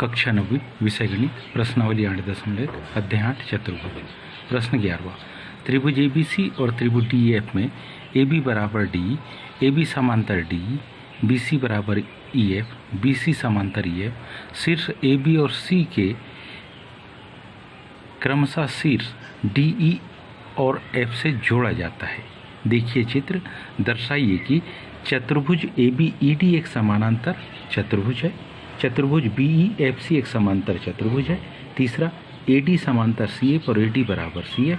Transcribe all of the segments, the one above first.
कक्षा 9 विषय गणित प्रश्नावली 8.1 अध्याय 8 चतुर्भुज। प्रश्न 11वां, त्रिभुज ABC और त्रिभुज DEF में AB बराबर D, AB समांतर D, BC बराबर EF, BC समांतर EF, शीर्ष AB और C के क्रमशः शीर्ष DE और F से जोड़ा जाता है। देखिए चित्र, दर्शाइए कि चतुर्भुज ABED एक समानांतर चतुर्भुज है, चतुर्भुज BEFC एक समांतर चतुर्भुज है, तीसरा AD समांतर CF और AD बराबर CF,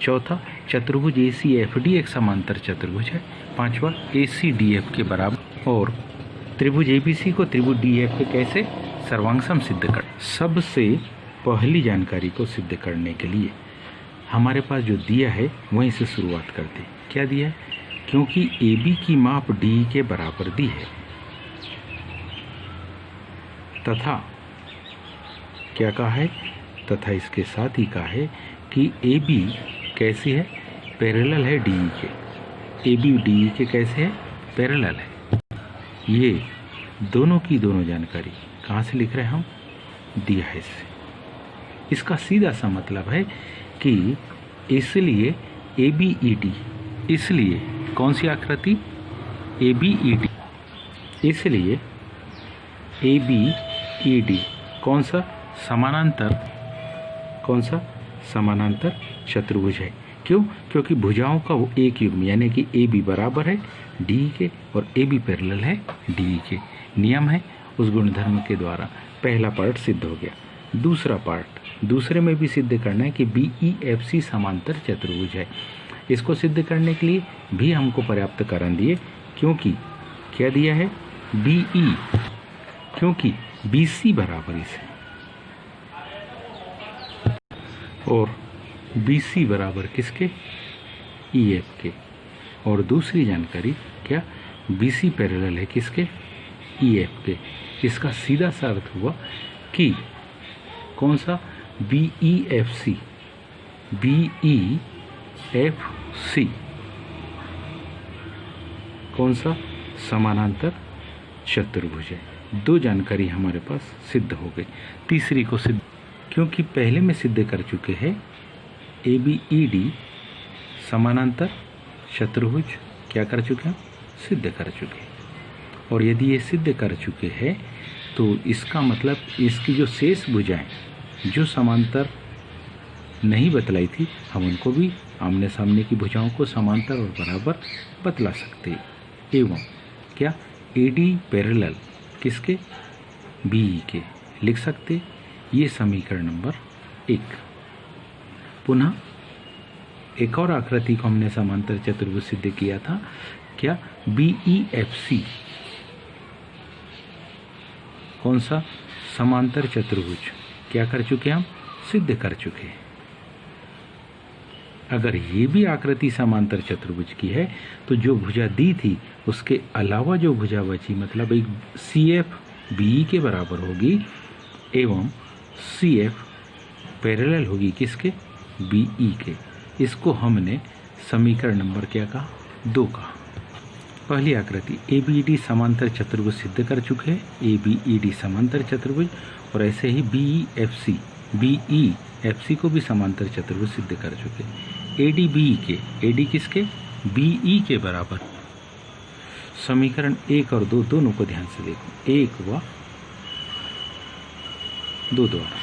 चौथा चतुर्भुज ACFD एक समांतर चतुर्भुज है, पांचवा ACDF के बराबर, और त्रिभुज ABC को त्रिभुज DEF के कैसे सर्वांग सिद्ध कर। सबसे पहली जानकारी को सिद्ध करने के लिए हमारे पास जो दिया है वहीं से शुरुआत करते हैं। क्या दिया है? क्योंकि AB की माप DE के बराबर दी है तथा क्या कहा है, तथा इसके साथ ही कहा है कि AB कैसी है, पैरेलल है DE के। AB DE के कैसे है, पैरेलल है। ये दोनों की दोनों जानकारी कहाँ से लिख रहे हैं हम, दिया है इससे। इसका सीधा सा मतलब है कि इसलिए ABED, इसलिए कौन सी आकृति ABED, इसलिए ABED कौन सा समानांतर चतुर्भुज है। क्यों? क्योंकि भुजाओं का वो एक युग्म यानी कि AB बराबर है DE के और AB पैरेलल है DE के। नियम है, उस गुणधर्म के द्वारा पहला पार्ट सिद्ध हो गया। दूसरा पार्ट, दूसरे में भी सिद्ध करना है कि BEFC समांतर चतुर्भुज है। इसको सिद्ध करने के लिए भी हमको पर्याप्त कारण दिए, क्योंकि क्या दिया है, BE, क्योंकि BC बराबर इसे और BC बराबर किसके, EF के। और दूसरी जानकारी क्या, BC पैरेलल है किसके, EF के। इसका सीधा सा अर्थ हुआ कि कौन सा, BEFC कौन सा समानांतर चतुर्भुज है। दो जानकारी हमारे पास सिद्ध हो गई। तीसरी को सिद्ध, क्योंकि पहले में सिद्ध कर चुके हैं ABED समानांतर चतुर्भुज, क्या कर चुके हैं, सिद्ध कर चुके हैं। और यदि ये सिद्ध कर चुके हैं तो इसका मतलब इसकी जो शेष भुजाएं जो समांतर नहीं बतलाई थी, हम उनको भी आमने सामने की भुजाओं को समांतर और बराबर बतला सकते हैं। एवं क्या, AD पैरेलल किसके, BE के लिख सकते। ये समीकरण नंबर 1। पुनः एक और आकृति को हमने समांतर चतुर्भुज सिद्ध किया था, क्या, BEFC कौन सा समांतर चतुर्भुज, क्या कर चुके हम, सिद्ध कर चुके हैं। अगर ये भी आकृति समांतर चतुर्भुज की है तो जो भुजा दी थी उसके अलावा जो भुजा बची, मतलब एक CF BE के बराबर होगी एवं CF पैरेलल होगी किसके, BE के। इसको हमने समीकरण नंबर क्या कहा, 2 कहा। पहली आकृति ABED समांतर चतुर्भुज सिद्ध कर चुके हैं, ABED समांतर चतुर्भुज, और ऐसे ही BEFC को भी समांतर चतुर्भुज सिद्ध कर चुके हैं। AD BE के, AD किसके, BE के बराबर। समीकरण 1 और 2 दोनों को ध्यान से देखो, 1 व 2 द्वारा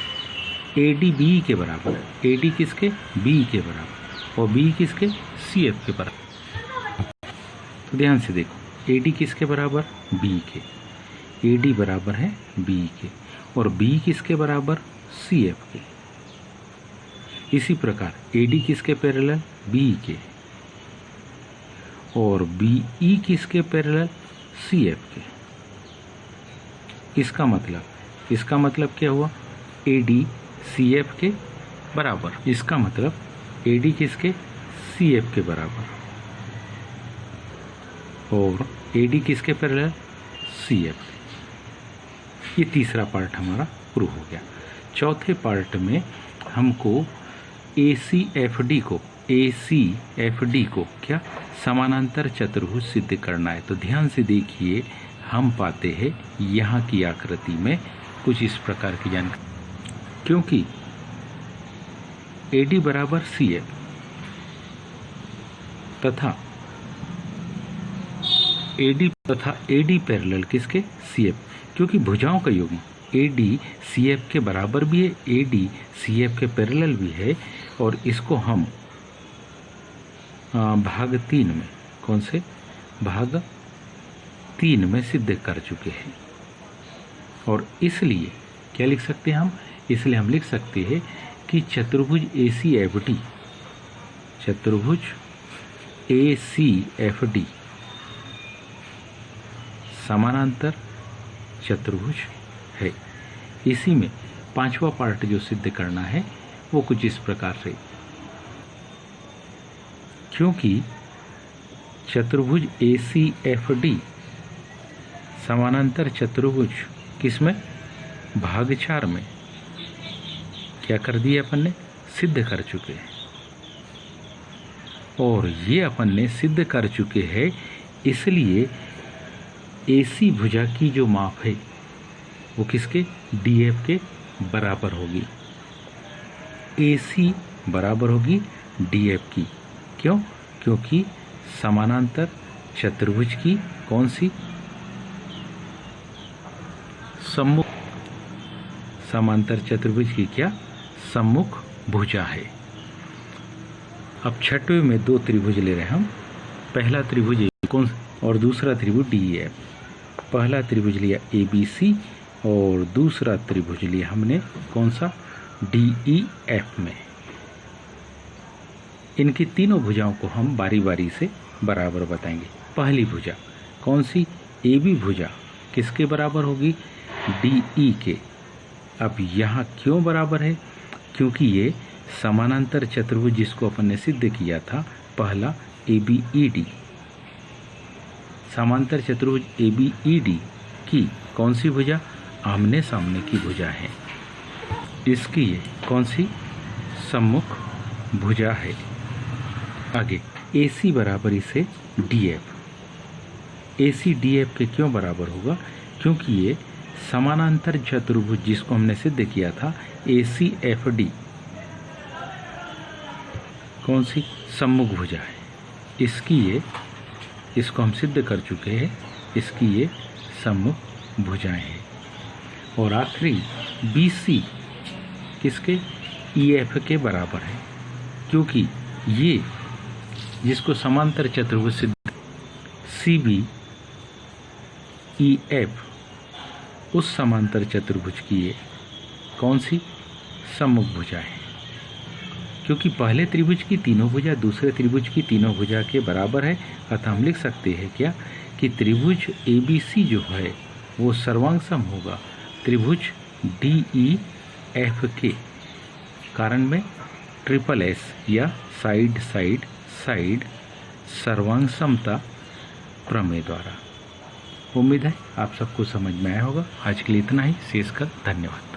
AD BE के बराबर, AD किसके, BE के बराबर, और BE किसके, CF के बराबर। तो ध्यान से देखो, AD किसके बराबर, BE के, AD बराबर है BE के, और BE किसके बराबर, CF के। इसी प्रकार AD किसके पैरेलल, BE के, और BE किसके पैरेलल, CF के। इसका मतलब क्या हुआ, AD CF के बराबर। इसका मतलब AD किसके, CF के बराबर, और AD किसके पैरेलल, CF के। ये तीसरा पार्ट हमारा प्रूव हो गया। चौथे पार्ट में हमको ACFD को क्या, समानांतर चतुर्भुज सिद्ध करना है। तो ध्यान से देखिए, हम पाते हैं यहाँ की आकृति में कुछ इस प्रकार की जानकारी, क्योंकि AD बराबर CF तथा AD पैरेलल किसके, CF, क्योंकि भुजाओं का योग AD CF के बराबर भी है, AD CF के पैरेलल भी है, और इसको हम भाग 3 में, कौन से भाग 3 में सिद्ध कर चुके हैं। और इसलिए क्या लिख सकते हैं हम, इसलिए हम लिख सकते हैं कि चतुर्भुज ACFD, चतुर्भुज ACFD समानांतर चतुर्भुज है। इसी में 5वां पार्ट जो सिद्ध करना है वो कुछ इस प्रकार से, क्योंकि चतुर्भुज ACFD समानांतर चतुर्भुज किसमें, भाग 4 में क्या कर दिया अपन ने, सिद्ध कर चुके हैं। और ये अपन ने सिद्ध कर चुके हैं, इसलिए AC भुजा की जो माप है वो किसके, DF के बराबर होगी। AC बराबर होगी DF की, क्यों, क्योंकि समानांतर चतुर्भुज की कौन सी, सम्मुख, समांतर चतुर्भुज की क्या, सम्मुख भुजा है। अब छठवें में 2 त्रिभुज ले रहे हैं हम। पहला त्रिभुज कौन और दूसरा त्रिभुज DEF। पहला त्रिभुज लिया ABC और दूसरा त्रिभुज लिया हमने कौन सा, DEF में। इनकी तीनों भुजाओं को हम बारी बारी से बराबर बताएंगे। पहली भुजा कौन सी, AB भुजा किसके बराबर होगी, DE के। अब यहाँ क्यों बराबर है, क्योंकि ये समानांतर चतुर्भुज जिसको अपन ने सिद्ध किया था पहला ABED, समांतर चतुर्भुज ABED की कौन सी भुजा, आमने सामने की भुजा है, इसकी ये कौन सी, सम्मुख भुजा है। आगे AC बराबर इसे DF, AC DF के क्यों बराबर होगा, क्योंकि ये समानांतर चतुर्भुज जिसको हमने सिद्ध किया था ACFD कौन सी, सम्मुख भुजा है, इसकी ये, इसको हम सिद्ध कर चुके हैं, इसकी ये सम्मुख भुजाएं हैं। और आखिरी BC किसके, EF के बराबर है, क्योंकि ये जिसको समांतर चतुर्भुज सिद्ध CB EF उस समांतर चतुर्भुज की ये कौन सी, सम्मुख भुजा है। क्योंकि पहले त्रिभुज की तीनों भुजा दूसरे त्रिभुज की तीनों भुजा के बराबर है, अतः हम लिख सकते हैं क्या, कि त्रिभुज ABC जो है वो सर्वांग सम होगा त्रिभुज DEF के। कारण में SSS या साइड साइड साइड सर्वांग समता प्रमेय द्वारा। उम्मीद है आप सबको समझ में आया होगा। आज के लिए इतना ही, शेष कर धन्यवाद।